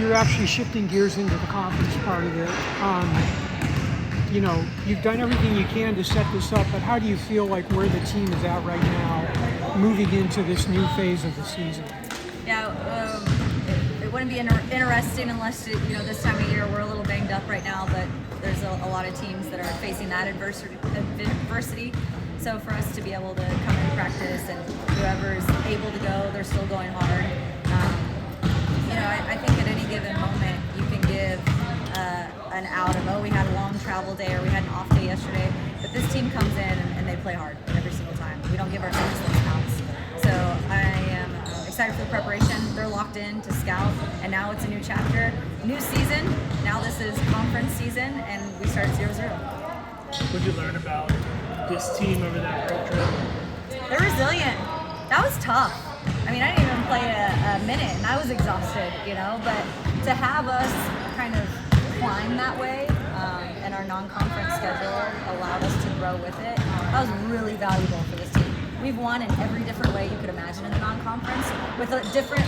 you're actually shifting gears into the conference part of it. You've done everything you can to set this up, but how do you feel like where the team is at right now, moving into this new phase of the season? Yeah, it wouldn't be interesting unless this time of year we're a little banged up right now, but there's a lot of teams that are facing that adversity. So for us to be able to come in practice and whoever's able to go, they're still going hard. I think at any given moment you can give an out of, we had a long travel day or we had an off day yesterday, but this team comes in and they play hard every single time. We don't give ourselves those outs. So I am excited for the preparation. They're locked in to scout, and now it's a new chapter, new season. Now this is conference season, and we start 0-0. What did you learn about this team over that road trip? They're resilient. That was tough. I mean, I didn't even play a minute, and I was exhausted, But to have us kind of climb that way, and our non-conference schedule allowed us to grow with it, that was really valuable for this team. We've won in every different way you could imagine in the non-conference with different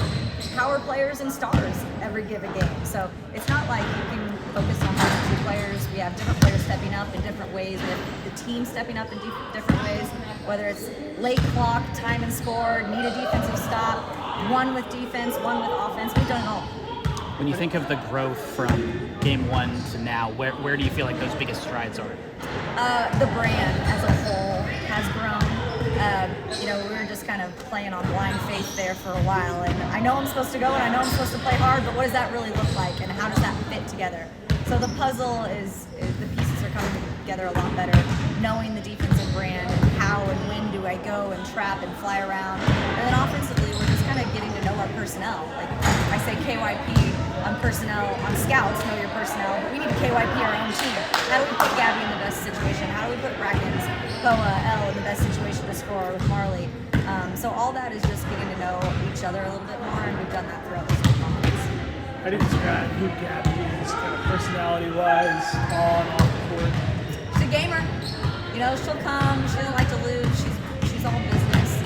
power players and stars every given game. So it's not like you can focus on one or two players. We have different players stepping up in different ways. We have the team stepping up in different ways, whether it's late clock, time and score, need a defensive stop, one with defense, one with offense. We've done it all. When you think of the growth from game one to now, where do you feel like those biggest strides are? The brand as a whole has grown. We were just kind of playing on blind faith there for a while, and I know I'm supposed to go and I know I'm supposed to play hard, but what does that really look like and how does that fit together? So the puzzle is the pieces are coming together a lot better, knowing the defensive brand and how and when do I go and trap and fly around. And then offensively, we're just kind of getting to know our personnel. Like I say KYP on personnel, on scouts, know your personnel, but we need to KYP our own team. How do we put Gabby in the best situation? How do we put Brackens, Boa, Elle in the best situation to score with Marley? So all that is just getting to know each other a little bit more, and we've done that throughout this whole conference. How do you describe who Gabby is, kind of personality-wise, on off the court? She's a gamer. She'll come. She doesn't like to lose. She's all business.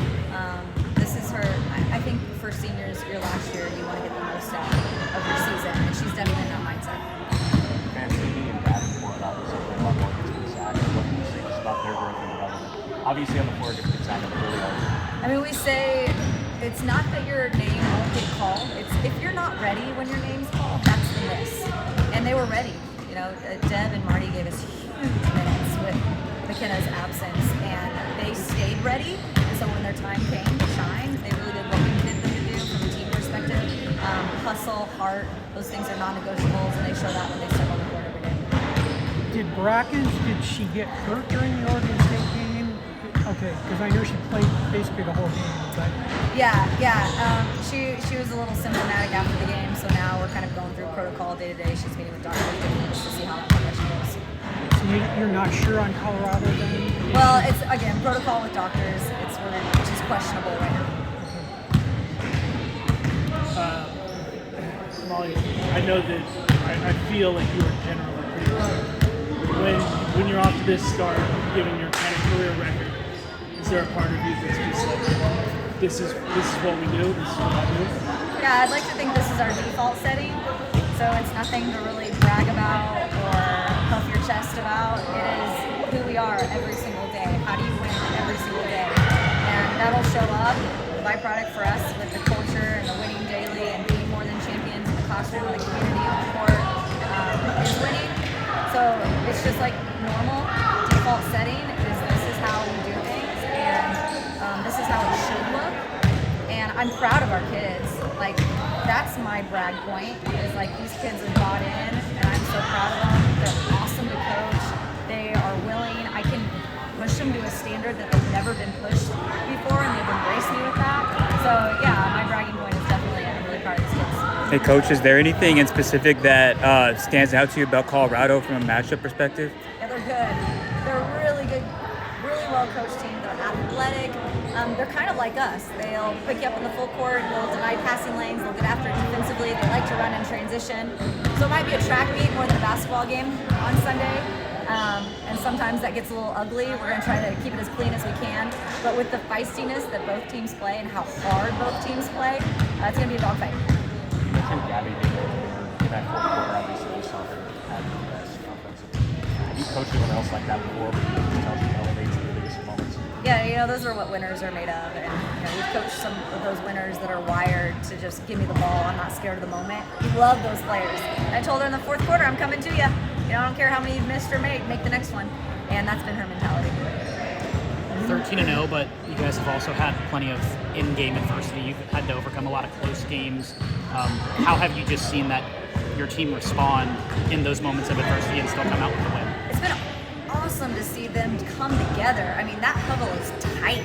This is her. I think for seniors, your last year, you want to get the most out of your season, and she's definitely in that mindset. Fans thinking and Davenport obviously play a lot more against Gonzaga. What do you say just about their growth and development? Obviously on the floor against Gonzaga, but really hard. I mean, we say it's not that your name won't get called. It's if you're not ready when your name's called, that's the miss. And they were ready. Deb and Marty gave us huge minutes with McKenna's absence, and they stayed ready. So when their time came to shine, they really did what we needed them to do from a team perspective. Hustle, heart, those things are non-negotiables, and they show that when they step on the court every day. Did she get hurt during the Oregon State game? Okay, because I know she played basically the whole game, but... Yeah. She was a little symptomatic after the game, so now we're kind of going through protocol day to day. She's meeting with doctors to see how that progression goes. So you're not sure on Colorado then? Well, it's, again, protocol with doctors. She's questionable right now. Molly, I know that I feel like you were generally pretty good. When you're off to this start, given your kind of career record, is there a part of you that's just like, this is what we do, this is what I do? Yeah, I'd like to think this is our default setting, so it's nothing to really brag about or puff your chest about. It is who we are every single day. How do you win every single day? And that'll show up, the byproduct for us with the culture and the winning daily and being more than champions in the classroom, the community, on the court, is winning. So it's just like normal default setting is this is how we do things, and this is how it should look. And I'm proud of our kids. Like, that's my brag point, is like these kids have bought in, and I'm so proud of them. They're awesome to coach. They are willing. I can push them to a standard that they've never been pushed before, and they've embraced me with that. So yeah, my bragging point is definitely I'm really proud of these kids. Hey Coach, is there anything in specific that stands out to you about Colorado from a matchup perspective? Yeah, they're good. They're a really good, really well-coached team. They're athletic. They're kind of like us. They'll pick you up in the full court. They'll deny passing lanes. They'll get after it defensively. They like to run in transition. So it might be a track meet more than a basketball game on Sunday. And sometimes that gets a little ugly. We're going to try to keep it as clean as we can. But with the feistiness that both teams play and how hard both teams play, it's going to be a dogfight. I think Gabby did that fourth quarter, obviously we saw her have the best offensive. Have you coached anyone else like that before? Who tells you elevates the biggest moments? Yeah, those are what winners are made of. And we've coached some of those winners that are wired to just give me the ball. I'm not scared of the moment. We love those players. And I told her in the fourth quarter, I'm coming to you. I don't care how many you've missed or made. Make the next one. And that's been her mentality. 13-0, but you guys have also had plenty of in-game adversity. You've had to overcome a lot of close games. How have you just seen that your team respond in those moments of adversity and still come out with the win? It's been awesome to see them come together. I mean, that huddle is tight.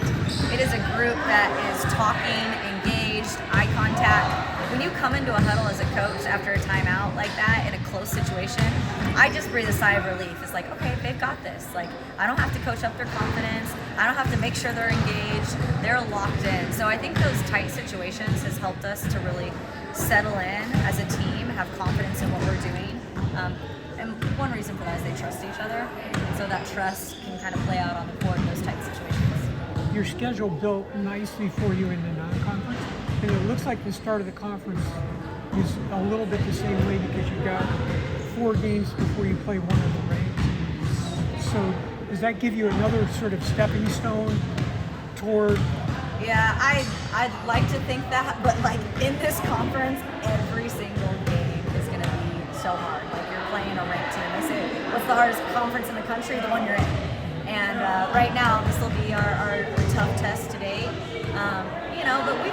It is a group that is talking, engaged, eye contact. When you come into a huddle as a coach after a timeout like that in a close situation, I just breathe a sigh of relief. It's like, okay, they've got this. Like, I don't have to coach up their confidence. I don't have to make sure they're engaged. They're locked in. So I think those tight situations has helped us to really settle in as a team, have confidence in what we're doing. And one reason for that is they trust each other. So that trust can kind of play out on the court in those tight situations. Your schedule built nicely for you in the non-conference, and it looks like the start of the conference is a little bit the same way because you've got 4 games before you play one of the ranks. So does that give you another sort of stepping stone toward? Yeah, I'd like to think that, but like in this conference, every single game is going to be so hard. Like you're playing a ranked team. They say, what's the hardest conference in the country? The one you're in. And right now, this will be our tough test today. But we've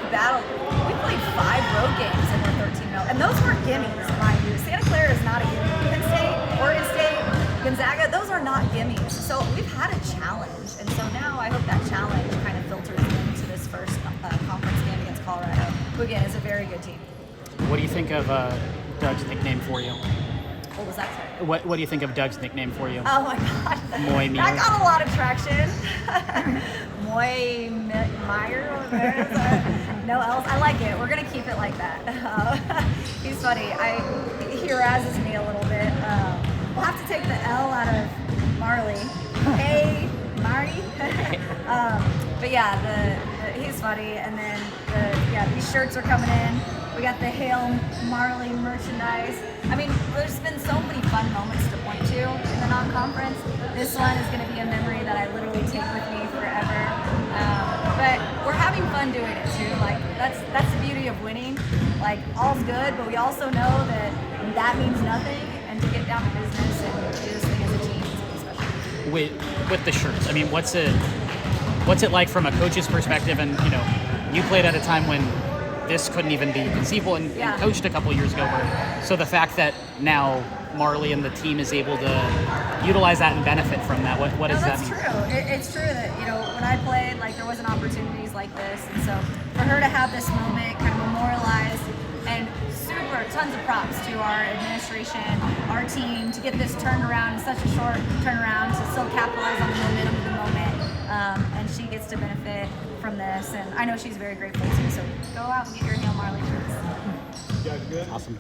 played 5 road games and we're 13-0. And those weren't gimmies, mind you. Santa Clara is not a gimme. Penn State, Oregon State, Gonzaga, those are not gimmies. So we've had a challenge. And so now I hope that challenge kind of filters into this first conference game against Colorado, who again is a very good team. What do you think of Doug's nickname for you? What was that, sorry? What do you think of Doug's nickname for you? Oh my God. Moy Meyer. That got a lot of traction. Moy Meyer. No else. I like it. We're going to keep it like that. He's funny. He razzes me a little bit. We'll have to take the L out of Marley. Hey, Marty. But yeah, he's funny. And then these shirts are coming in. We got the Hail Marley merchandise. I mean, there's been so many fun moments to point to in the non-conference. This one is going to be a memory that I literally take with me forever. But we're having fun doing it too. Like that's the beauty of winning. Like all's good, but we also know that means nothing. And to get down to business and do this thing as a team is really special. With the shirts, I mean, what's it like from a coach's perspective? And you played at a time when this couldn't even be conceivable and coached a couple of years ago. So the fact that now Marley and the team is able to utilize that and benefit from that, what does that mean? That's true. It's true that, when I played, like there wasn't opportunities like this. And so for her to have this moment kind of memorialized and tons of props to our administration, our team, to get this turned around in such a short turnaround, to still capitalize on the momentum of the moment. And she gets to benefit from this, and I know she's very grateful too. So go out and get your Neil Marley shirts. Awesome.